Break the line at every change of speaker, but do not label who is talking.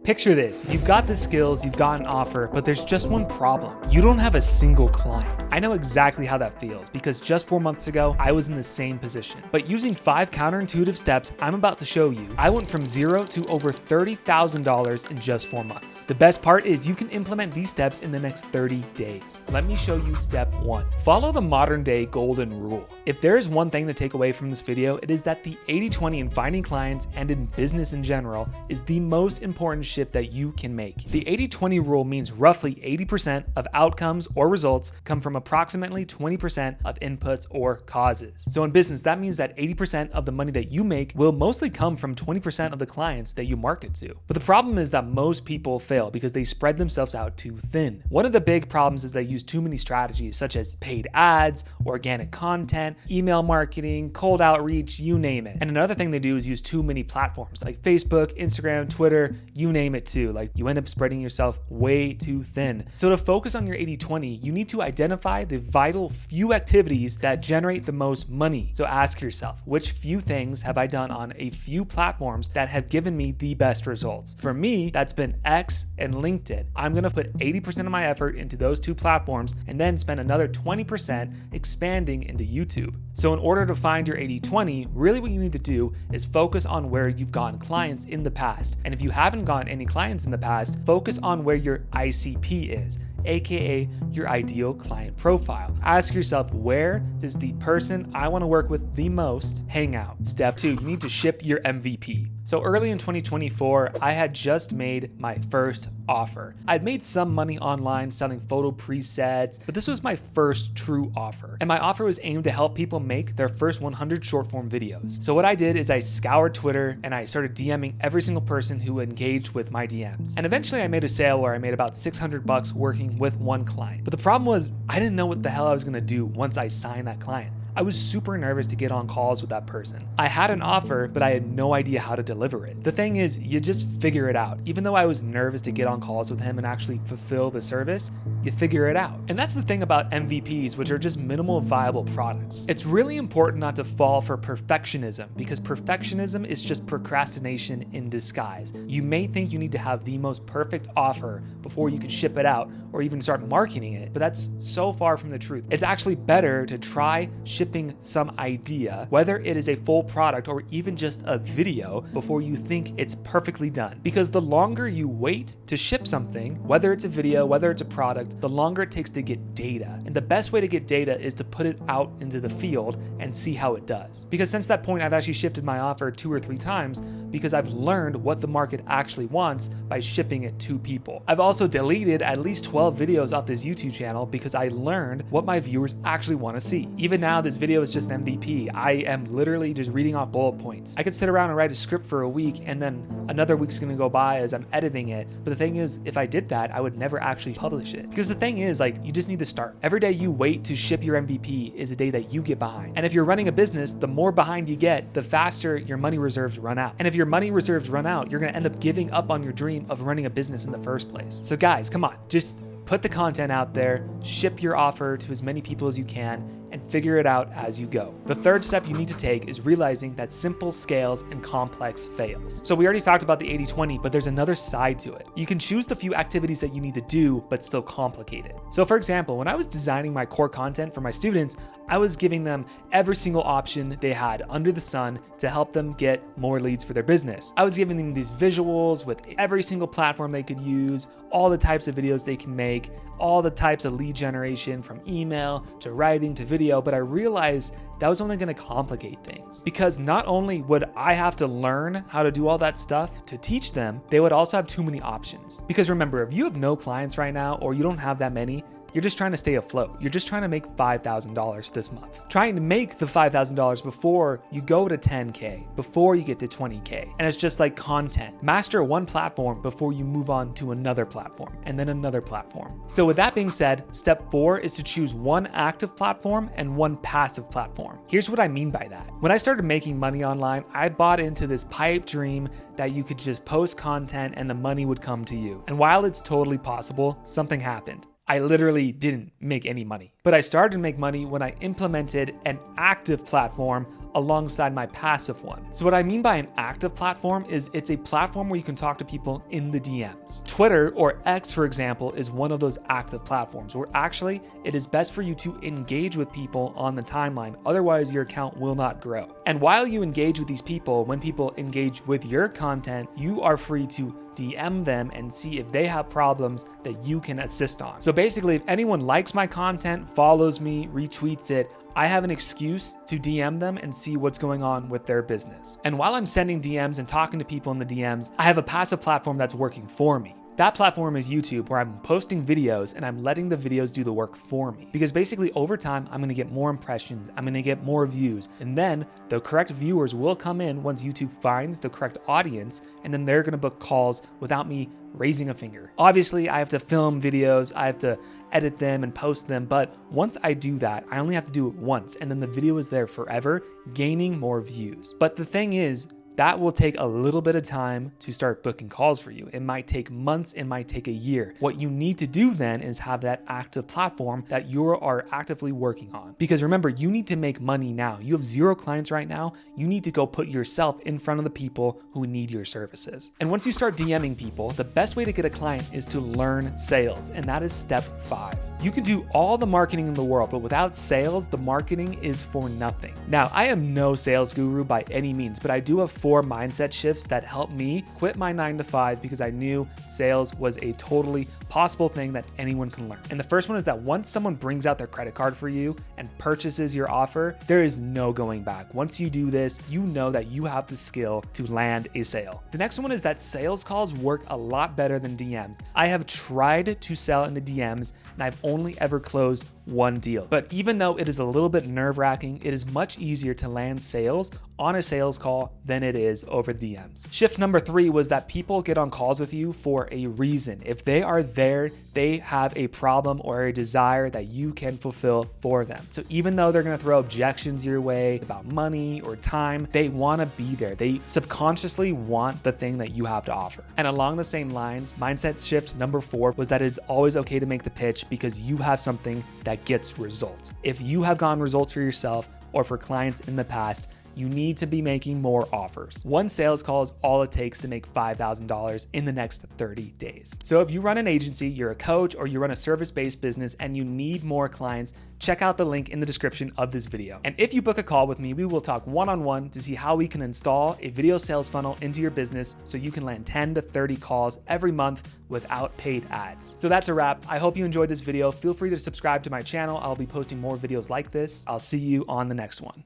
Picture this, you've got the skills, you've got an offer, but there's just one problem. You don't have a single client. I know exactly how that feels because just 4 months ago, I was in the same position. But using 5 counterintuitive steps I'm about to show you, I went from zero to over $30,000 in just 4 months. The best part is you can implement these steps in the next 30 days. Let me show you step 1. Follow the modern day golden rule. If there is one thing to take away from this video, it is that the 80-20 in finding clients and in business in general is the most important shift that you can make. The 80-20 rule means roughly 80% of outcomes or results come from approximately 20% of inputs or causes. So in business, that means that 80% of the money that you make will mostly come from 20% of the clients that you market to. But the problem is that most people fail because they spread themselves out too thin. One of the big problems is they use too many strategies such as paid ads, organic content, email marketing, cold outreach, you name it. And another thing they do is use too many platforms like Facebook, Instagram, Twitter, you name it too. Like you end up spreading yourself way too thin. So to focus on your 80-20, you need to identify the vital few activities that generate the most money. So ask yourself, which few things have I done on a few platforms that have given me the best results? For me, that's been X and LinkedIn. I'm gonna put 80% of my effort into those 2 platforms and then spend another 20% expanding into YouTube. So in order to find your 80-20, really what you need to do is focus on where you've gotten clients in the past. And if you haven't gotten any clients in the past, focus on where your ICP is, aka your ideal client profile. Ask yourself, where does the person I want to work with the most hang out? Step 2, you need to ship your MVP. So early in 2024, I had just made my first offer. I'd made some money online selling photo presets, but this was my first true offer. And my offer was aimed to help people make their first 100 short form videos. So what I did is I scoured Twitter and I started DMing every single person who engaged with my DMs. And eventually I made a sale where I made about $600 working with one client. But the problem was I didn't know what the hell I was gonna do once I signed that client. I was super nervous to get on calls with that person. I had an offer, but I had no idea how to deliver it. The thing is, you just figure it out. Even though I was nervous to get on calls with him and actually fulfill the service, you figure it out. And that's the thing about MVPs, which are just minimal viable products. It's really important not to fall for perfectionism because perfectionism is just procrastination in disguise. You may think you need to have the most perfect offer before you can ship it out or even start marketing it, but that's so far from the truth. It's actually better to try shipping some idea, whether it is a full product or even just a video, before you think it's perfectly done. Because the longer you wait to ship something, whether it's a video, whether it's a product, the longer it takes to get data. And the best way to get data is to put it out into the field and see how it does. Because since that point, I've actually shifted my offer 2 or 3 times because I've learned what the market actually wants by shipping it to people. I've also deleted at least 12 videos off this YouTube channel because I learned what my viewers actually want to see. Even now, this video is just an MVP. I am literally just reading off bullet points. I could sit around and write a script for a week and then another week's gonna go by as I'm editing it. But the thing is, if I did that, I would never actually publish it. Because the thing is, like, you just need to start. Every day you wait to ship your MVP is a day that you get behind. And if you're running a business, the more behind you get, the faster your money reserves run out. And if your money reserves run out, you're gonna end up giving up on your dream of running a business in the first place. So guys, come on, just put the content out there, ship your offer to as many people as you can, and figure it out as you go. The third step you need to take is realizing that simple scales and complex fails. So we already talked about the 80-20, but there's another side to it. You can choose the few activities that you need to do, but still complicate it. So for example, when I was designing my core content for my students, I was giving them every single option they had under the sun to help them get more leads for their business. I was giving them these visuals with every single platform they could use, all the types of videos they can make, all the types of lead generation from email to writing to video, but I realized that was only gonna complicate things because not only would I have to learn how to do all that stuff to teach them, they would also have too many options. Because remember, if you have no clients right now or you don't have that many, you're just trying to stay afloat. You're just trying to make $5,000 this month. Trying to make the $5,000 before you go to 10K, before you get to 20K. And it's just like content. Master one platform before you move on to another platform and then another platform. So with that being said, step 4 is to choose one active platform and one passive platform. Here's what I mean by that. When I started making money online, I bought into this pipe dream that you could just post content and the money would come to you. And while it's totally possible, something happened. I literally didn't make any money. But I started to make money when I implemented an active platform alongside my passive one. So what I mean by an active platform is it's a platform where you can talk to people in the DMs. Twitter, or X for example, is one of those active platforms where actually it is best for you to engage with people on the timeline, otherwise your account will not grow. And while you engage with these people, when people engage with your content, you are free to DM them and see if they have problems that you can assist on. So basically, if anyone likes my content, follows me, retweets it, I have an excuse to DM them and see what's going on with their business. And while I'm sending DMs and talking to people in the DMs, I have a passive platform that's working for me. That platform is YouTube, where I'm posting videos and I'm letting the videos do the work for me. Because basically over time, I'm gonna get more impressions, I'm gonna get more views, and then the correct viewers will come in once YouTube finds the correct audience, and then they're gonna book calls without me raising a finger. Obviously, I have to film videos, I have to edit them and post them, but once I do that, I only have to do it once, and then the video is there forever, gaining more views. But the thing is, that will take a little bit of time to start booking calls for you. It might take months, it might take a year. What you need to do then is have that active platform that you are actively working on. Because remember, you need to make money now. You have 0 clients right now. You need to go put yourself in front of the people who need your services. And once you start DMing people, the best way to get a client is to learn sales. And that is step 5. You can do all the marketing in the world, but without sales, the marketing is for nothing. Now, I am no sales guru by any means, but I do have 4 mindset shifts that helped me quit my 9-to-5 because I knew sales was a totally possible thing that anyone can learn. And the first one is that once someone brings out their credit card for you and purchases your offer, there is no going back. Once you do this, you know that you have the skill to land a sale. The next one is that sales calls work a lot better than DMs. I have tried to sell in the DMs and I've only ever closed 1 deal. But even though it is a little bit nerve-wracking, it is much easier to land sales on a sales call than it is over DMs. Shift number 3 was that people get on calls with you for a reason. If they are there, they have a problem or a desire that you can fulfill for them. So even though they're gonna throw objections your way about money or time, they wanna be there. They subconsciously want the thing that you have to offer. And along the same lines, mindset shift number 4 was that it's always okay to make the pitch because you have something that gets results. If you have gotten results for yourself or for clients in the past, you need to be making more offers. 1 sales call is all it takes to make $5,000 in the next 30 days. So if you run an agency, you're a coach, or you run a service-based business and you need more clients, check out the link in the description of this video. And if you book a call with me, we will talk one-on-one to see how we can install a video sales funnel into your business so you can land 10 to 30 calls every month without paid ads. So that's a wrap. I hope you enjoyed this video. Feel free to subscribe to my channel. I'll be posting more videos like this. I'll see you on the next one.